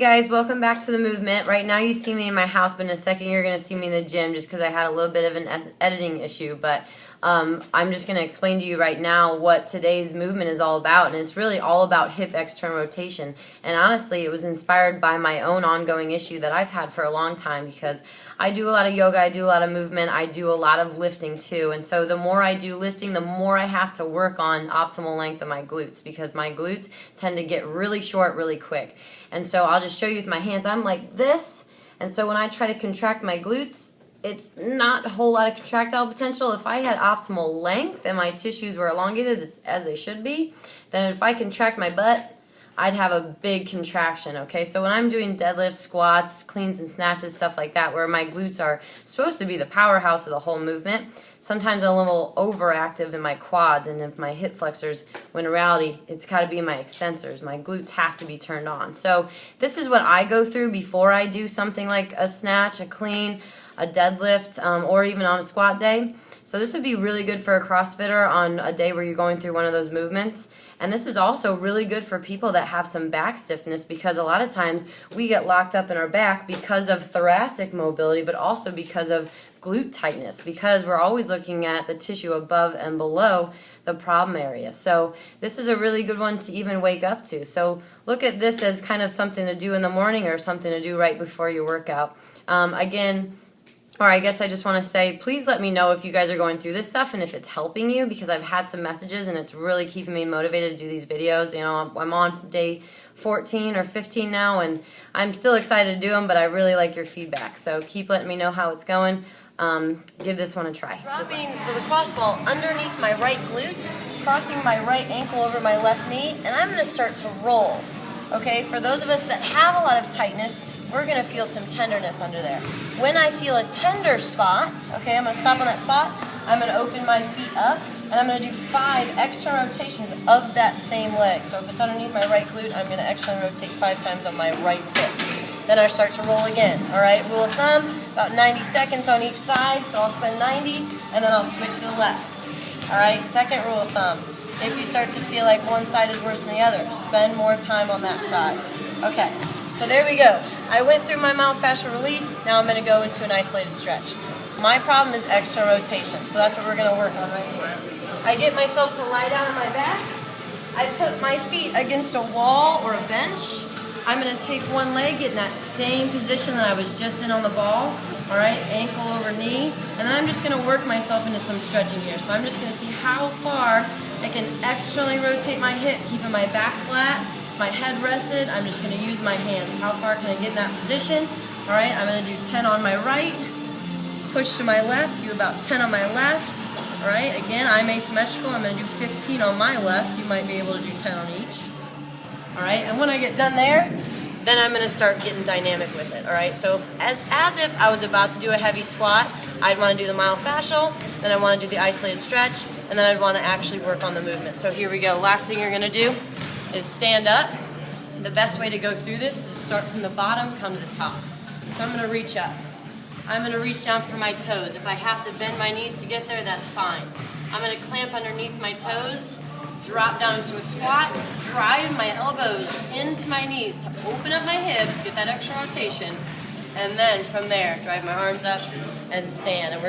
guys, welcome back to the movement. Right now you see me in my house, but in a second you're going to see me in the gym just because I had a little bit of an editing issue. But I'm just going to explain to you right now what today's movement is all about, and it's really all about hip external rotation. And honestly, it was inspired by my own ongoing issue that I've had for a long time because I do a lot of yoga, I do a lot of movement, I do a lot of lifting too. And so the more I do lifting, the more I have to work on optimal length of my glutes because my glutes tend to get really short really quick. And so I'll just show you with my hands. I'm like this, and so when I try to contract my glutes, it's not a whole lot of contractile potential. If I had optimal length and my tissues were elongated as they should be, then if I contract my butt, I'd have a big contraction, okay? So when I'm doing deadlifts, squats, cleans and snatches, stuff like that, where my glutes are supposed to be the powerhouse of the whole movement, sometimes I'm a little overactive in my quads and in my hip flexors, when in reality, it's got to be my extensors. My glutes have to be turned on. So this is what I go through before I do something like a snatch, a clean, a deadlift, or even on a squat day. So this would be really good for a CrossFitter on a day where you're going through one of those movements. And this is also really good for people that have some back stiffness because a lot of times we get locked up in our back because of thoracic mobility, but also because of glute tightness, because we're always looking at the tissue above and below the problem area. So this is a really good one to even wake up to. So look at this as kind of something to do in the morning or something to do right before your workout. Or I guess I just want to say, please let me know if you guys are going through this stuff and if it's helping you, because I've had some messages and it's really keeping me motivated to do these videos. You know, I'm on day 14 or 15 now, and I'm still excited to do them, but I really like your feedback. So keep letting me know how it's going. Give this one a try. Dropping the lacrosse ball underneath my right glute, crossing my right ankle over my left knee, and I'm going to start to roll. Okay, for those of us that have a lot of tightness, we're going to feel some tenderness under there. When I feel a tender spot, okay, I'm going to stop on that spot, I'm going to open my feet up, and I'm going to do 5 extra rotations of that same leg. So if it's underneath my right glute, I'm going to externally rotate 5 times on my right hip. Then I start to roll again, all right? Rule of thumb, about 90 seconds on each side, so I'll spend 90, and then I'll switch to the left. All right, second rule of thumb. If you start to feel like one side is worse than the other, spend more time on that side. Okay, so there we go. I went through my myofascial release. Now I'm going to go into an isolated stretch. My problem is external rotation, so that's what we're going to work on right here. I get myself to lie down on my back. I put my feet against a wall or a bench. I'm going to take one leg, get in that same position that I was just in on the ball. All right, ankle over knee. And then I'm just going to work myself into some stretching here. So I'm just going to see how far I can externally rotate my hip, keeping my back flat, my head rested. I'm just going to use my hands. How far can I get in that position? All right, I'm going to do 10 on my right, push to my left, do about 10 on my left. All right, again, I'm asymmetrical. I'm going to do 15 on my left. You might be able to do 10 on each. All right, and when I get done there, then I'm going to start getting dynamic with it. All right, so as if I was about to do a heavy squat, I'd want to do the myofascial, then I want to do the isolated stretch, and then I'd want to actually work on the movement. So here we go. Last thing you're going to do is stand up. The best way to go through this is to start from the bottom, come to the top. So I'm going to reach up. I'm going to reach down for my toes. If I have to bend my knees to get there, that's fine. I'm going to clamp underneath my toes, drop down into a squat, drive my elbows into my knees to open up my hips, get that extra rotation, and then from there, drive my arms up and stand. And we're